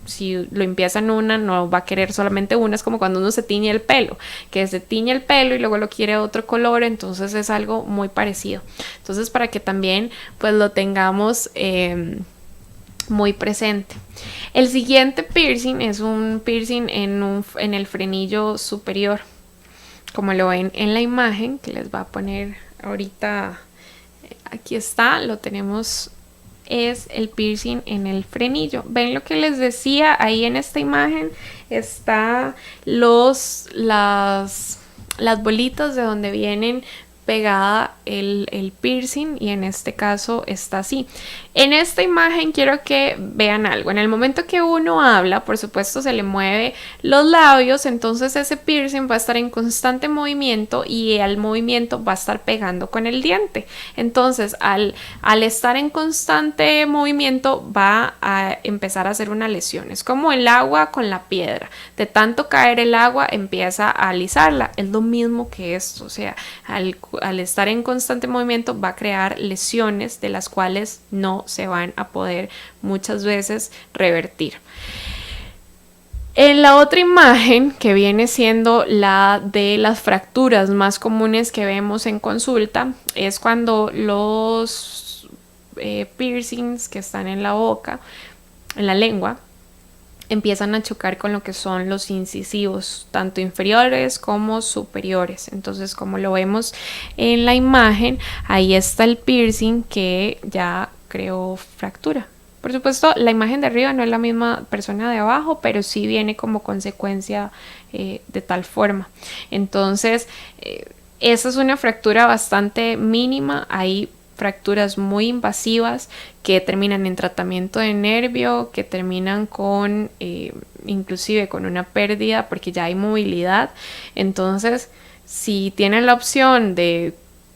si lo empiezan una, no va a querer solamente una. Es como cuando uno se tiñe el pelo, que se tiñe el pelo y luego lo quiere otro color, entonces es algo muy parecido. Entonces, para que también pues lo tengamos muy presente. El siguiente piercing es un piercing en el frenillo superior, como lo ven en la imagen que les va a poner ahorita. Aquí está, lo tenemos, es el piercing en el frenillo. Ven lo que les decía, ahí en esta imagen está las bolitas de donde vienen pegada el piercing, y en este caso está así. En esta imagen quiero que vean algo. En el momento que uno habla, por supuesto se le mueve los labios, entonces ese piercing va a estar en constante movimiento y el movimiento va a estar pegando con el diente. Entonces al estar en constante movimiento va a empezar a hacer una lesión. Es como el agua con la piedra. De tanto caer el agua empieza a alisarla. Es lo mismo que esto. O sea, al estar en constante movimiento va a crear lesiones de las cuales no se van a poder muchas veces revertir. En la otra imagen, que viene siendo la de las fracturas más comunes que vemos en consulta, es cuando los piercings que están en la boca, en la lengua, empiezan a chocar con lo que son los incisivos, tanto inferiores como superiores. Entonces, como lo vemos en la imagen, ahí está el piercing que ya creó fractura. Por supuesto, la imagen de arriba no es la misma persona de abajo, pero sí viene como consecuencia de tal forma. Entonces, esa es una fractura bastante mínima. Hay fracturas muy invasivas que terminan en tratamiento de nervio, que terminan con inclusive con una pérdida porque ya hay movilidad. Entonces, si tienen la opción de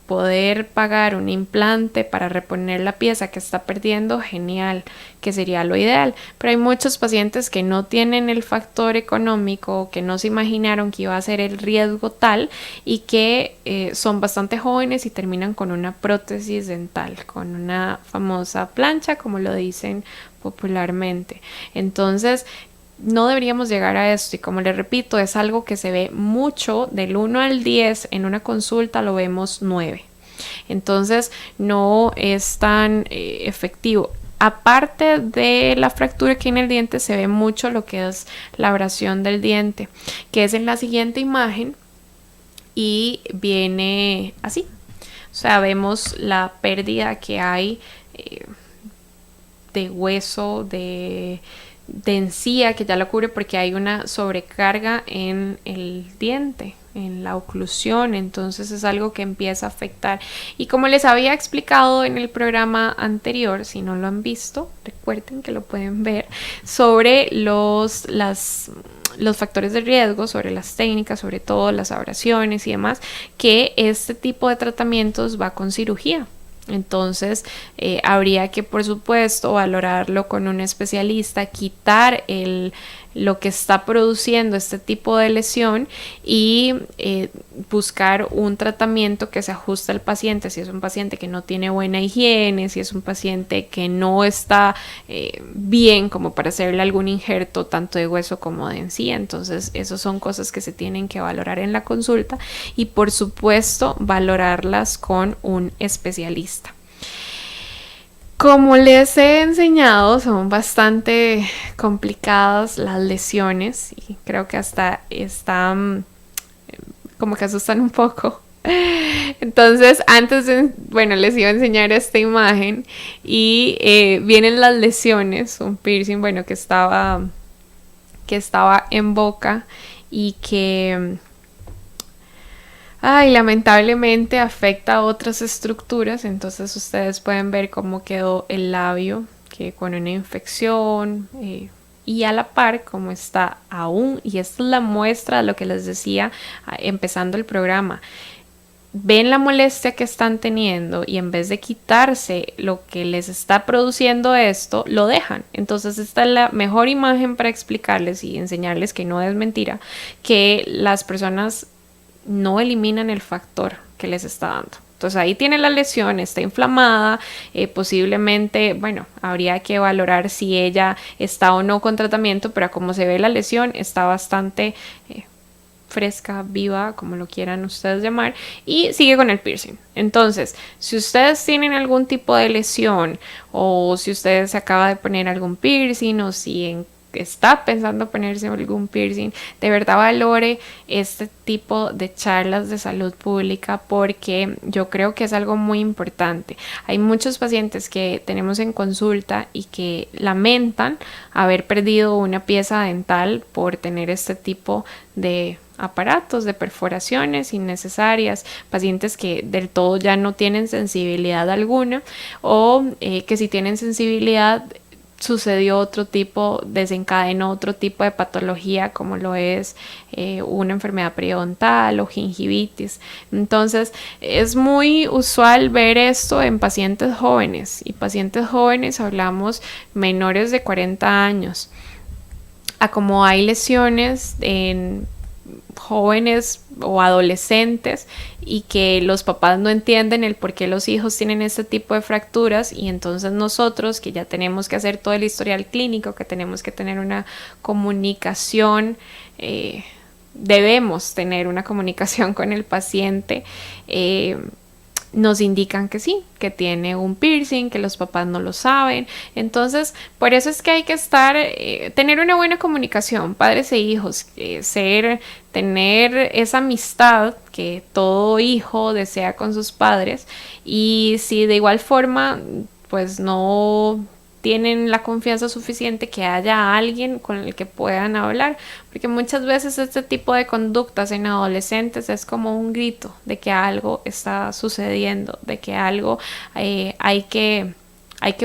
poder pagar un implante para reponer la pieza que está perdiendo, genial, que sería lo ideal. Pero hay muchos pacientes que no tienen el factor económico, que no se imaginaron que iba a ser el riesgo tal, y que son bastante jóvenes y terminan con una prótesis dental, con una famosa plancha, como lo dicen popularmente. Entonces, no deberíamos llegar a esto, y como les repito, es algo que se ve mucho. Del 1 al 10 en una consulta lo vemos 9. Entonces no es tan efectivo. Aparte de la fractura aquí en el diente, se ve mucho lo que es la abrasión del diente, que es en la siguiente imagen, y viene así. O sea, vemos la pérdida que hay de hueso, de encía, que ya lo cubre porque hay una sobrecarga en el diente, en la oclusión. Entonces es algo que empieza a afectar. Y como les había explicado en el programa anterior, si no lo han visto, recuerden que lo pueden ver, sobre los factores de riesgo, sobre las técnicas, sobre todo las abrasiones y demás, que este tipo de tratamientos va con cirugía. Entonces habría que, por supuesto, valorarlo con un especialista, quitar lo que está produciendo este tipo de lesión y buscar un tratamiento que se ajuste al paciente. Si es un paciente que no tiene buena higiene, si es un paciente que no está bien como para hacerle algún injerto tanto de hueso como de encía. Entonces esas son cosas que se tienen que valorar en la consulta y, por supuesto, valorarlas con un especialista. Como les he enseñado, son bastante complicadas las lesiones y creo que hasta están como que asustan un poco. Entonces, les iba a enseñar esta imagen y vienen las lesiones, un piercing, que estaba en boca y que lamentablemente afecta a otras estructuras. Entonces ustedes pueden ver cómo quedó el labio, que con una infección y a la par cómo está aún. Y esta es la muestra de lo que les decía empezando el programa. Ven la molestia que están teniendo y en vez de quitarse lo que les está produciendo esto, lo dejan. Entonces esta es la mejor imagen para explicarles y enseñarles que no es mentira, que las personas no eliminan el factor que les está dando. Entonces ahí tiene la lesión, está inflamada, posiblemente, habría que valorar si ella está o no con tratamiento, pero como se ve la lesión está bastante fresca, viva, como lo quieran ustedes llamar, y sigue con el piercing. Entonces, si ustedes tienen algún tipo de lesión o si ustedes se acaba de poner algún piercing o si está pensando ponerse algún piercing, de verdad valore este tipo de charlas de salud pública, porque yo creo que es algo muy importante. Hay muchos pacientes que tenemos en consulta y que lamentan haber perdido una pieza dental por tener este tipo de aparatos, de perforaciones innecesarias, pacientes que del todo ya no tienen sensibilidad alguna o que si tienen sensibilidad desencadenó otro tipo de patología, como lo es una enfermedad periodontal o gingivitis. Entonces es muy usual ver esto en pacientes jóvenes, y pacientes jóvenes hablamos menores de 40 años. Como hay lesiones en jóvenes o adolescentes y que los papás no entienden el por qué los hijos tienen este tipo de fracturas, y entonces nosotros, que ya tenemos que hacer todo el historial clínico, que tenemos que tener una comunicación, debemos tener una comunicación con el paciente, nos indican que sí, que tiene un piercing, que los papás no lo saben. Entonces, por eso es que hay que tener una buena comunicación, padres e hijos, tener esa amistad que todo hijo desea con sus padres. Y si de igual forma, pues no tienen la confianza suficiente, que haya alguien con el que puedan hablar, porque muchas veces este tipo de conductas en adolescentes es como un grito de que algo está sucediendo, de que algo hay que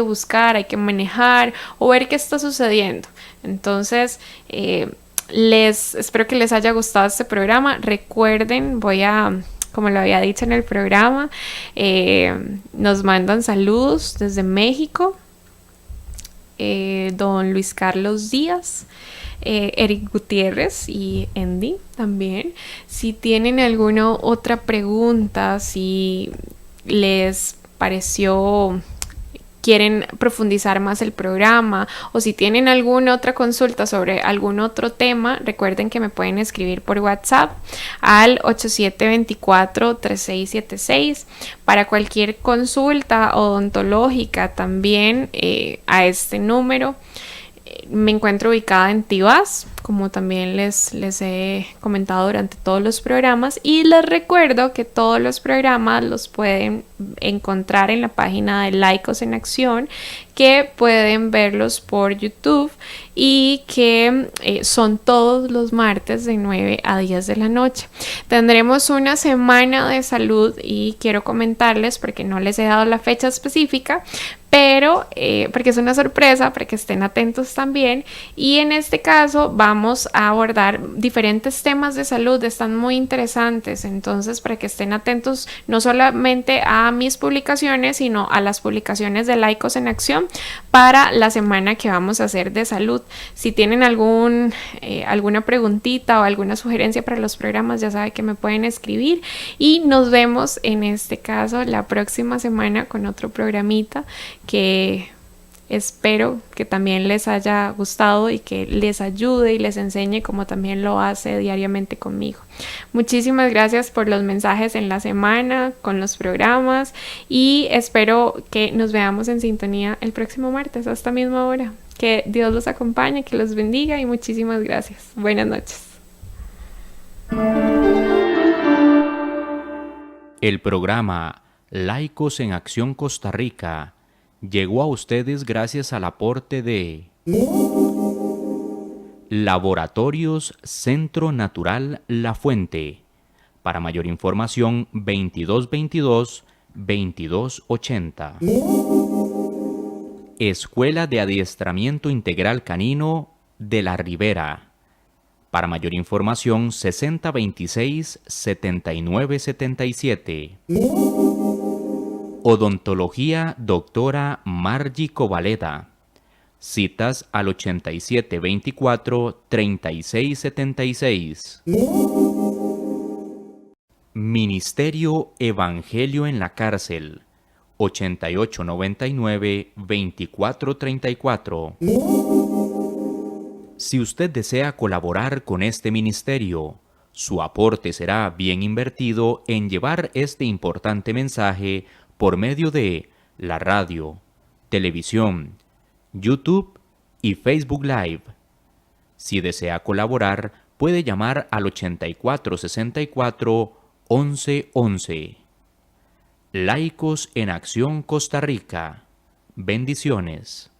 buscar, hay que manejar o ver qué está sucediendo. Entonces espero que les haya gustado este programa. Recuerden, como lo había dicho en el programa, nos mandan saludos desde México. Don Luis Carlos Díaz, Eric Gutiérrez y Andy también. Si tienen alguna otra pregunta, si les pareció, quieren profundizar más el programa, o si tienen alguna otra consulta sobre algún otro tema, recuerden que me pueden escribir por WhatsApp al 8724-3676 para cualquier consulta odontológica. También a este número. Me encuentro ubicada en Tibás, como también les he comentado durante todos los programas, y les recuerdo que todos los programas los pueden encontrar en la página de Laicos en Acción, que pueden verlos por YouTube y que son todos los martes de 9 a 10 de la noche. Tendremos una semana de salud y quiero comentarles, porque no les he dado la fecha específica, pero porque es una sorpresa, para que estén atentos también. Y en este caso vamos a abordar diferentes temas de salud, están muy interesantes, entonces para que estén atentos no solamente a mis publicaciones, sino a las publicaciones de Laicos en Acción para la semana que vamos a hacer de salud. Si tienen alguna preguntita o alguna sugerencia para los programas, ya saben que me pueden escribir, y nos vemos en este caso la próxima semana con otro programita que espero que también les haya gustado y que les ayude y les enseñe como también lo hace diariamente conmigo. Muchísimas gracias por los mensajes en la semana, con los programas, y espero que nos veamos en sintonía el próximo martes a esta misma hora. Que Dios los acompañe, que los bendiga y muchísimas gracias. Buenas noches. El programa Laicos en Acción Costa Rica llegó a ustedes gracias al aporte de Laboratorios Centro Natural La Fuente. Para mayor información, 2222-2280. Escuela de Adiestramiento Integral Canino de La Ribera. Para mayor información, 6026-7977. Odontología Doctora Margie Covaleda. Citas al 8724-3676. Ministerio Evangelio en la Cárcel. 8899-2434. Si usted desea colaborar con este ministerio, su aporte será bien invertido en llevar este importante mensaje por medio de la radio, televisión, YouTube y Facebook Live. Si desea colaborar, puede llamar al 8464-1111. Laicos en Acción Costa Rica. Bendiciones.